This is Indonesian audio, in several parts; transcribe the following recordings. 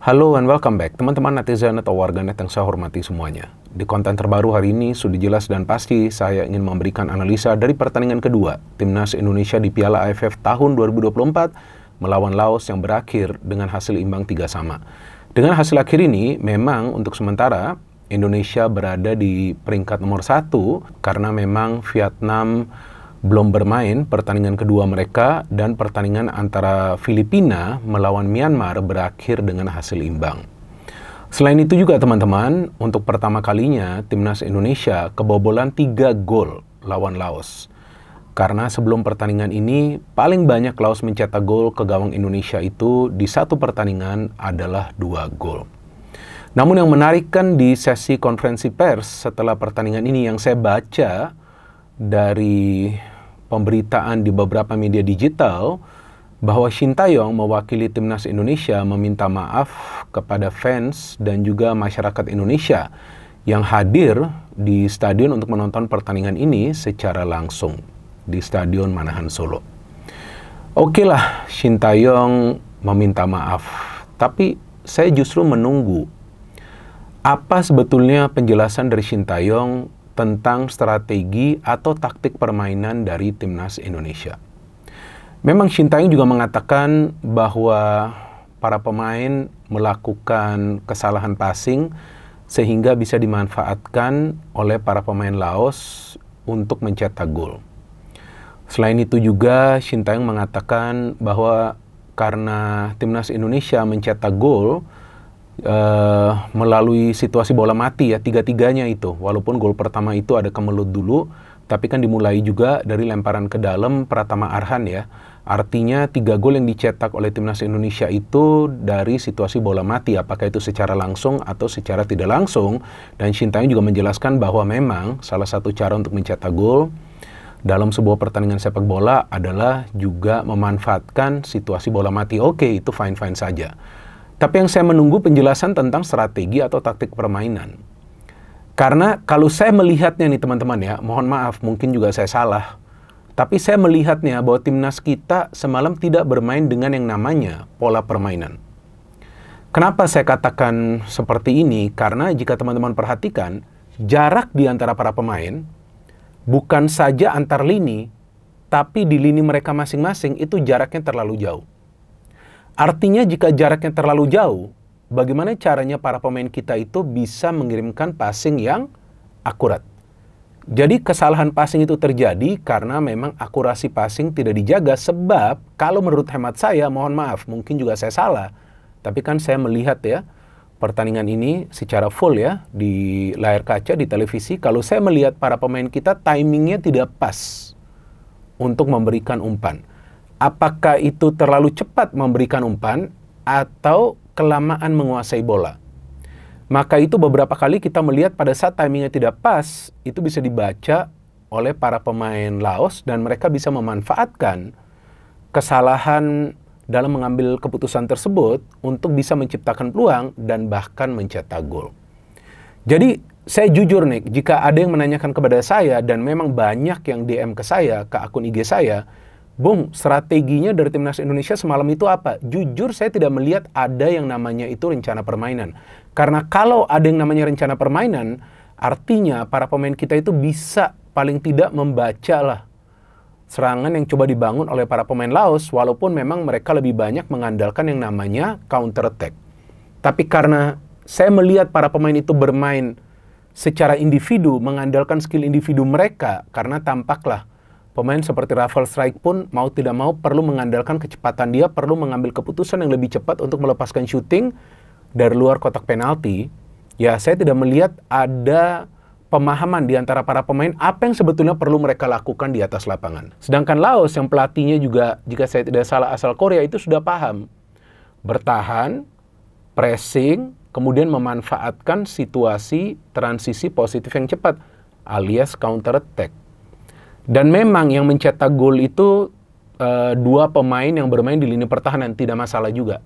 Halo and welcome back, teman-teman netizen atau warganet yang saya hormati semuanya. Di konten terbaru hari ini, sudah jelas dan pasti saya ingin memberikan analisa dari pertandingan kedua Timnas Indonesia di Piala AFF tahun 2024 melawan Laos yang berakhir dengan hasil imbang 3-3. Dengan hasil akhir ini, memang untuk sementara Indonesia berada di peringkat nomor 1 karena memang Vietnam belum bermain pertandingan kedua mereka dan pertandingan antara Filipina melawan Myanmar berakhir dengan hasil imbang. Selain itu juga teman-teman, untuk pertama kalinya Timnas Indonesia kebobolan 3 gol lawan Laos. Karena sebelum pertandingan ini, paling banyak Laos mencetak gol ke gawang Indonesia itu di satu pertandingan adalah 2 gol. Namun yang menarik kan di sesi konferensi pers setelah pertandingan ini yang saya baca dari pemberitaan di beberapa media digital bahwa Shin Tae-yong mewakili Timnas Indonesia meminta maaf kepada fans dan juga masyarakat Indonesia yang hadir di stadion untuk menonton pertandingan ini secara langsung di Stadion Manahan Solo. Oke lah, Shin Tae-yong meminta maaf, tapi saya justru menunggu apa sebetulnya penjelasan dari Shin Tae-yong tentang strategi atau taktik permainan dari Timnas Indonesia. Memang Shin Tae-yong juga mengatakan bahwa para pemain melakukan kesalahan passing sehingga bisa dimanfaatkan oleh para pemain Laos untuk mencetak gol. Selain itu juga Shin Tae-yong mengatakan bahwa karena Timnas Indonesia mencetak gol melalui situasi bola mati ya, tiga-tiganya itu. Walaupun gol pertama itu ada kemelut dulu, tapi kan dimulai juga dari lemparan ke dalam Pratama Arhan ya. Artinya 3 gol yang dicetak oleh Timnas Indonesia itu dari situasi bola mati, apakah itu secara langsung atau secara tidak langsung. Dan Shin Tae-yong juga menjelaskan bahwa memang salah satu cara untuk mencetak gol dalam sebuah pertandingan sepak bola adalah juga memanfaatkan situasi bola mati. Oke, itu fine-fine saja. Tapi yang saya menunggu penjelasan tentang strategi atau taktik permainan. Karena kalau saya melihatnya nih teman-teman ya, mohon maaf mungkin juga saya salah. Tapi saya melihatnya bahwa timnas kita semalam tidak bermain dengan yang namanya pola permainan. Kenapa saya katakan seperti ini? Karena jika teman-teman perhatikan, jarak di antara para pemain bukan saja antar lini, tapi di lini mereka masing-masing itu jaraknya terlalu jauh. Artinya jika jaraknya terlalu jauh, bagaimana caranya para pemain kita itu bisa mengirimkan passing yang akurat. Jadi kesalahan passing itu terjadi karena memang akurasi passing tidak dijaga, sebab kalau menurut hemat saya, mohon maaf, mungkin juga saya salah, tapi kan saya melihat ya, pertandingan ini secara full ya, di layar kaca, di televisi, kalau saya melihat para pemain kita timingnya tidak pas untuk memberikan umpan. Apakah itu terlalu cepat memberikan umpan atau kelamaan menguasai bola? Maka itu beberapa kali kita melihat pada saat timingnya tidak pas, itu bisa dibaca oleh para pemain Laos dan mereka bisa memanfaatkan kesalahan dalam mengambil keputusan tersebut untuk bisa menciptakan peluang dan bahkan mencetak gol. Jadi saya jujur nih, jika ada yang menanyakan kepada saya dan memang banyak yang DM ke saya, ke akun IG saya, Bung, strateginya dari Timnas Indonesia semalam itu apa? Jujur saya tidak melihat ada yang namanya itu rencana permainan. Karena kalau ada yang namanya rencana permainan, artinya para pemain kita itu bisa paling tidak membaca lah serangan yang coba dibangun oleh para pemain Laos, walaupun memang mereka lebih banyak mengandalkan yang namanya counter attack. Tapi karena saya melihat para pemain itu bermain secara individu, mengandalkan skill individu mereka, karena tampaklah pemain seperti Rafael Strijk pun mau tidak mau perlu mengandalkan kecepatan dia, perlu mengambil keputusan yang lebih cepat untuk melepaskan shooting dari luar kotak penalti. Ya, saya tidak melihat ada pemahaman di antara para pemain apa yang sebetulnya perlu mereka lakukan di atas lapangan. Sedangkan Laos yang pelatihnya juga, jika saya tidak salah asal Korea, itu sudah paham. Bertahan, pressing, kemudian memanfaatkan situasi transisi positif yang cepat, alias counter attack. Dan memang yang mencetak gol itu 2 pemain yang bermain di lini pertahanan, tidak masalah juga.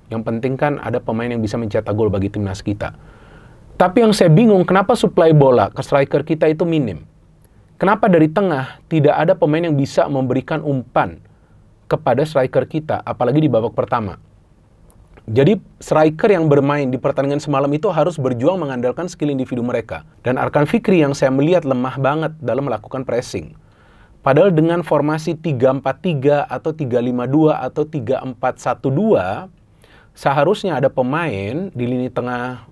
Yang penting kan ada pemain yang bisa mencetak gol bagi timnas kita. Tapi yang saya bingung, kenapa suplai bola ke striker kita itu minim? Kenapa dari tengah tidak ada pemain yang bisa memberikan umpan kepada striker kita, apalagi di babak pertama? Jadi striker yang bermain di pertandingan semalam itu harus berjuang mengandalkan skill individu mereka. Dan Arkan Fikri yang saya melihat lemah banget dalam melakukan pressing. Padahal dengan formasi 3-4-3 atau 3-5-2 atau 3-4-1-2, seharusnya ada pemain di lini tengah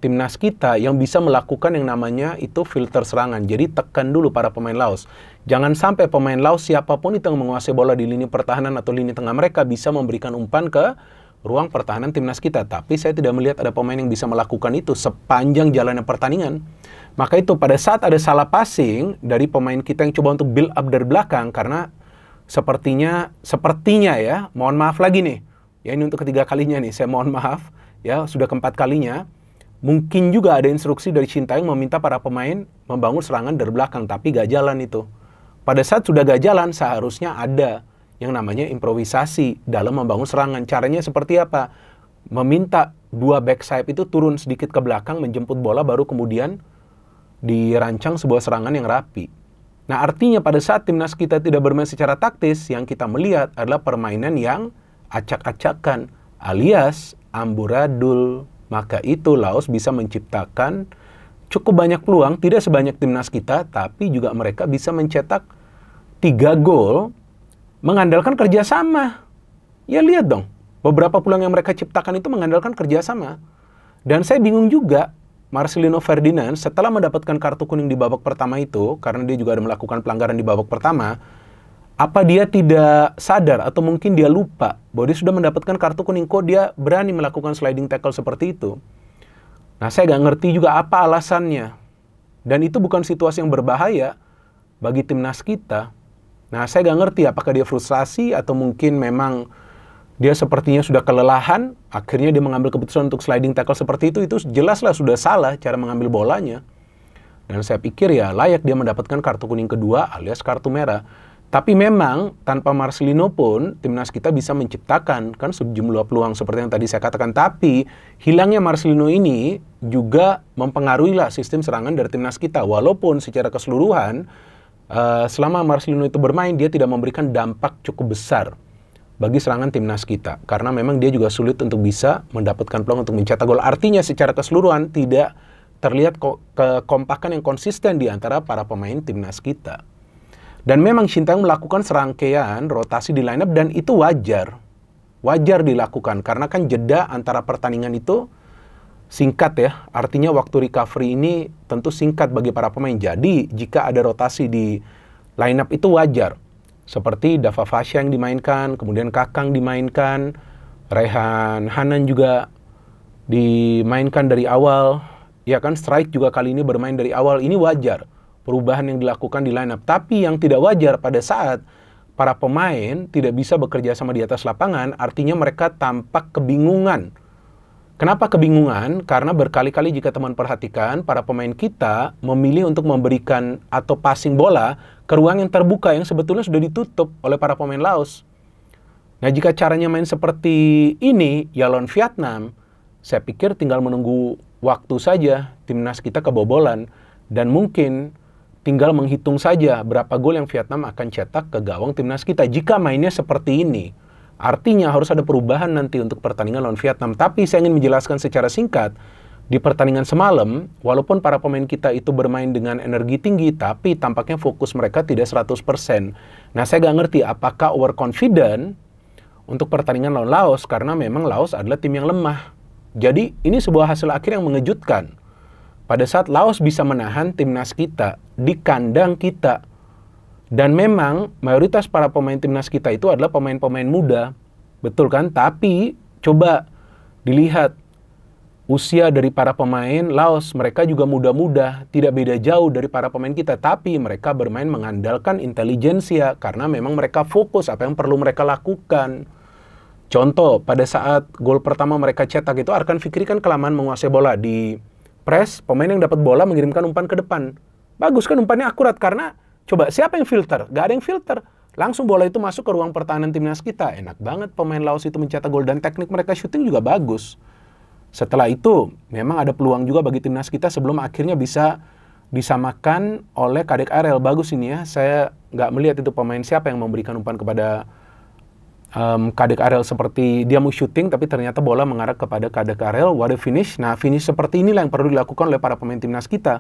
timnas kita yang bisa melakukan yang namanya itu filter serangan. Jadi tekan dulu para pemain Laos. Jangan sampai pemain Laos siapapun itu yang menguasai bola di lini pertahanan atau lini tengah mereka bisa memberikan umpan ke ruang pertahanan timnas kita. Tapi saya tidak melihat ada pemain yang bisa melakukan itu sepanjang jalannya pertandingan. Maka itu pada saat ada salah passing dari pemain kita yang coba untuk build up dari belakang, karena sepertinya ya, mohon maaf lagi nih. Ya ini untuk ketiga kalinya nih, saya mohon maaf. Ya sudah keempat kalinya. Mungkin juga ada instruksi dari Sintayong meminta para pemain membangun serangan dari belakang, tapi gak jalan itu. Pada saat sudah gak jalan, seharusnya ada yang namanya improvisasi dalam membangun serangan. Caranya seperti apa? Meminta dua back sayap itu turun sedikit ke belakang, menjemput bola, baru kemudian dirancang sebuah serangan yang rapi. Nah, artinya pada saat timnas kita tidak bermain secara taktis, yang kita melihat adalah permainan yang acak-acakan, alias amburadul. Maka itu Laos bisa menciptakan cukup banyak peluang, tidak sebanyak timnas kita, tapi juga mereka bisa mencetak 3 gol mengandalkan kerjasama. Ya lihat dong, beberapa peluang yang mereka ciptakan itu mengandalkan kerjasama. Dan saya bingung juga, Marcelino Ferdinand setelah mendapatkan kartu kuning di babak pertama itu, karena dia juga ada melakukan pelanggaran di babak pertama, apa dia tidak sadar atau mungkin dia lupa bahwa dia sudah mendapatkan kartu kuning, kok dia berani melakukan sliding tackle seperti itu? Nah, saya nggak ngerti juga apa alasannya. Dan itu bukan situasi yang berbahaya bagi timnas kita. Nah, saya nggak ngerti apakah dia frustrasi atau mungkin memang dia sepertinya sudah kelelahan, akhirnya dia mengambil keputusan untuk sliding tackle seperti itu jelaslah sudah salah cara mengambil bolanya. Dan saya pikir ya layak dia mendapatkan kartu kuning kedua alias kartu merah. Tapi memang tanpa Marcelino pun timnas kita bisa menciptakan kan sejumlah peluang seperti yang tadi saya katakan. Tapi hilangnya Marcelino ini juga mempengaruhi lah sistem serangan dari timnas kita. Walaupun secara keseluruhan selama Marcelino itu bermain dia tidak memberikan dampak cukup besar bagi serangan timnas kita. Karena memang dia juga sulit untuk bisa mendapatkan peluang untuk mencetak gol. Artinya secara keseluruhan tidak terlihat kekompakan yang konsisten di antara para pemain timnas kita. Dan memang Sintayong melakukan serangkaian rotasi di lineup dan itu wajar. Wajar dilakukan karena kan jeda antara pertandingan itu singkat ya. Artinya waktu recovery ini tentu singkat bagi para pemain. Jadi jika ada rotasi di lineup itu wajar. Seperti Dava Fasya yang dimainkan, kemudian Kakang dimainkan, Rehan Hanan juga dimainkan dari awal. Ya kan, Strike juga kali ini bermain dari awal. Ini wajar perubahan yang dilakukan di lineup. Tapi yang tidak wajar pada saat para pemain tidak bisa bekerja sama di atas lapangan, artinya mereka tampak kebingungan. Kenapa kebingungan? Karena berkali-kali jika teman perhatikan, para pemain kita memilih untuk memberikan atau passing bola ke ruang yang terbuka yang sebetulnya sudah ditutup oleh para pemain Laos. Nah, jika caranya main seperti ini, ya lawan Vietnam, saya pikir tinggal menunggu waktu saja timnas kita kebobolan. Dan mungkin tinggal menghitung saja berapa gol yang Vietnam akan cetak ke gawang timnas kita jika mainnya seperti ini. Artinya harus ada perubahan nanti untuk pertandingan lawan Vietnam. Tapi saya ingin menjelaskan secara singkat, di pertandingan semalam, walaupun para pemain kita itu bermain dengan energi tinggi, tapi tampaknya fokus mereka tidak 100%. Nah, saya nggak ngerti apakah overconfident untuk pertandingan lawan Laos, karena memang Laos adalah tim yang lemah. Jadi, ini sebuah hasil akhir yang mengejutkan. Pada saat Laos bisa menahan timnas kita di kandang kita. Dan memang mayoritas para pemain timnas kita itu adalah pemain-pemain muda. Betul kan? Tapi coba dilihat usia dari para pemain Laos. Mereka juga muda-muda. Tidak beda jauh dari para pemain kita. Tapi mereka bermain mengandalkan intelijensia. Karena memang mereka fokus apa yang perlu mereka lakukan. Contoh, pada saat gol pertama mereka cetak itu, Arkan Fikri kan kelamaan menguasai bola di press, pemain yang dapat bola mengirimkan umpan ke depan. Bagus kan umpannya akurat karena coba siapa yang filter? Gak ada yang filter. Langsung bola itu masuk ke ruang pertahanan timnas kita. Enak banget pemain Laos itu mencetak gol dan teknik mereka syuting juga bagus. Setelah itu memang ada peluang juga bagi timnas kita sebelum akhirnya bisa disamakan oleh Kadek Arel. Bagus ini ya. Saya nggak melihat itu pemain siapa yang memberikan umpan kepada Kadek Arel seperti dia mau shooting tapi ternyata bola mengarah kepada Kadek Arel. What a finish. Nah, finish seperti inilah yang perlu dilakukan oleh para pemain timnas kita.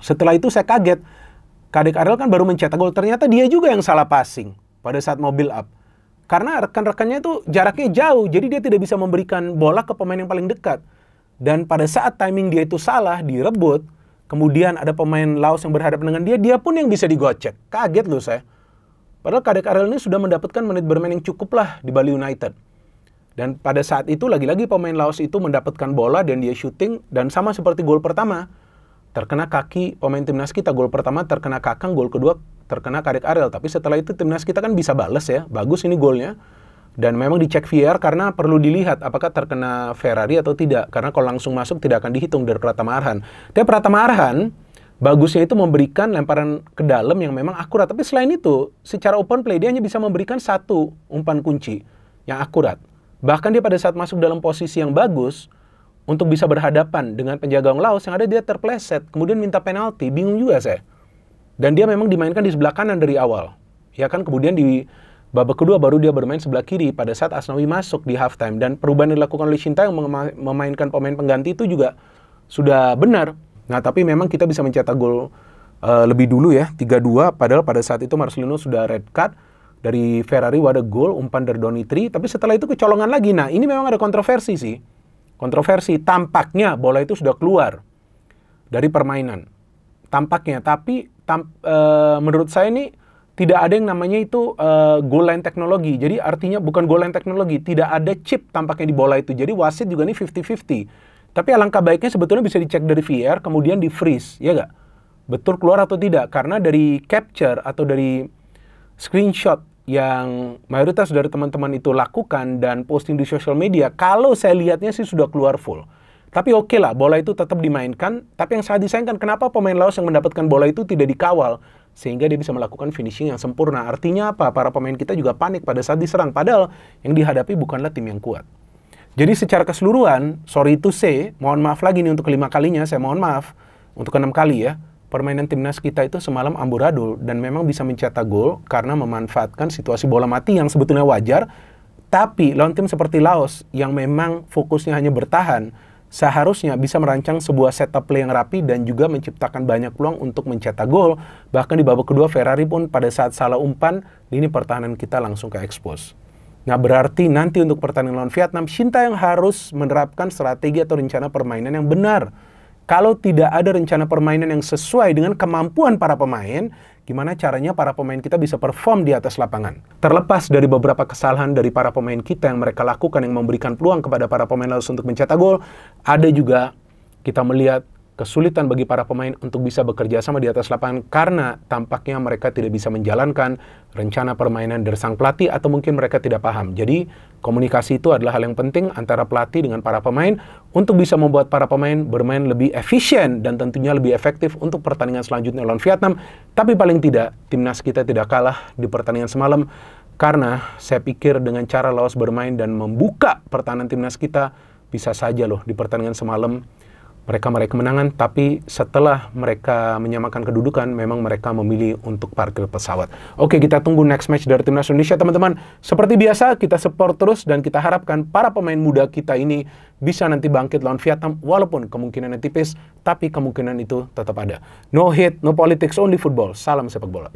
Setelah itu saya kaget. Kadek Arel kan baru mencetak gol, ternyata dia juga yang salah passing pada saat mau build up. Karena rekan-rekannya itu jaraknya jauh, jadi dia tidak bisa memberikan bola ke pemain yang paling dekat. Dan pada saat timing dia itu salah, direbut, kemudian ada pemain Laos yang berhadapan dengan dia, dia pun yang bisa digocek. Kaget loh saya. Padahal Kadek Arel ini sudah mendapatkan menit bermain yang cukup lah di Bali United. Dan pada saat itu lagi-lagi pemain Laos itu mendapatkan bola dan dia shooting. Dan sama seperti gol pertama, terkena kaki pemain timnas kita. Gol pertama terkena Kakang, gol kedua terkena Kadek Arel. Tapi setelah itu timnas kita kan bisa bales ya. Bagus ini golnya. Dan memang dicek VAR karena perlu dilihat apakah terkena Ferrari atau tidak. Karena kalau langsung masuk tidak akan dihitung dari Pratama Arhan. Tapi Pratama Arhan bagusnya itu memberikan lemparan ke dalam yang memang akurat. Tapi selain itu, secara open play dia hanya bisa memberikan satu umpan kunci yang akurat. Bahkan dia pada saat masuk dalam posisi yang bagus untuk bisa berhadapan dengan penjaga gawang Laos, yang ada dia terpleset, kemudian minta penalti. Bingung juga saya. Dan dia memang dimainkan di sebelah kanan dari awal. Ya kan, kemudian di babak kedua baru dia bermain sebelah kiri pada saat Asnawi masuk di halftime. Dan perubahan yang dilakukan oleh Shin Tae yang memainkan pemain pengganti itu juga sudah benar. Nah, tapi memang kita bisa mencetak gol lebih dulu ya, 3-2. Padahal pada saat itu Marcelino sudah red card dari Ferrari, wadah gol, umpan dari Donitri. Tapi setelah itu kecolongan lagi. Nah, ini memang ada kontroversi sih. Kontroversi, tampaknya bola itu sudah keluar dari permainan. Tampaknya, tapi menurut saya ini tidak ada yang namanya itu goal line teknologi. Jadi artinya bukan goal line teknologi, tidak ada chip tampaknya di bola itu. Jadi wasit juga ini 50-50. Tapi alangkah baiknya sebetulnya bisa dicek dari VAR, kemudian di freeze, ya nggak? Betul keluar atau tidak? Karena dari capture atau dari screenshot yang mayoritas dari teman-teman itu lakukan dan posting di sosial media, kalau saya lihatnya sih sudah keluar full. Tapi oke lah, bola itu tetap dimainkan. Tapi yang sangat disayangkan, kenapa pemain Laos yang mendapatkan bola itu tidak dikawal sehingga dia bisa melakukan finishing yang sempurna. Artinya apa? Para pemain kita juga panik pada saat diserang. Padahal yang dihadapi bukanlah tim yang kuat. Jadi secara keseluruhan, sorry to say, mohon maaf lagi nih untuk kelima kalinya, saya mohon maaf untuk keenam kali ya, permainan timnas kita itu semalam amburadul dan memang bisa mencetak gol karena memanfaatkan situasi bola mati yang sebetulnya wajar. Tapi lawan tim seperti Laos yang memang fokusnya hanya bertahan, seharusnya bisa merancang sebuah setup play yang rapi dan juga menciptakan banyak peluang untuk mencetak gol. Bahkan di babak kedua Ferrari pun pada saat salah umpan, lini pertahanan kita langsung ke expose. Nah, berarti nanti untuk pertandingan lawan Vietnam, Shin Tae yang harus menerapkan strategi atau rencana permainan yang benar. Kalau tidak ada rencana permainan yang sesuai dengan kemampuan para pemain, gimana caranya para pemain kita bisa perform di atas lapangan? Terlepas dari beberapa kesalahan dari para pemain kita yang mereka lakukan yang memberikan peluang kepada para pemain Laos untuk mencetak gol, ada juga kita melihat kesulitan bagi para pemain untuk bisa bekerja sama di atas lapangan karena tampaknya mereka tidak bisa menjalankan rencana permainan dari sang pelatih atau mungkin mereka tidak paham. Jadi komunikasi itu adalah hal yang penting antara pelatih dengan para pemain untuk bisa membuat para pemain bermain lebih efisien dan tentunya lebih efektif untuk pertandingan selanjutnya lawan Vietnam. Tapi paling tidak timnas kita tidak kalah di pertandingan semalam karena saya pikir dengan cara Laos bermain dan membuka pertahanan timnas kita bisa saja loh di pertandingan semalam mereka meraih kemenangan, tapi setelah mereka menyamakan kedudukan, memang mereka memilih untuk parkir pesawat. Oke, kita tunggu next match dari Timnas Indonesia, teman-teman. Seperti biasa, kita support terus dan kita harapkan para pemain muda kita ini bisa nanti bangkit lawan Vietnam, walaupun kemungkinannya tipis, tapi kemungkinan itu tetap ada. No hate, no politics, only football. Salam sepak bola.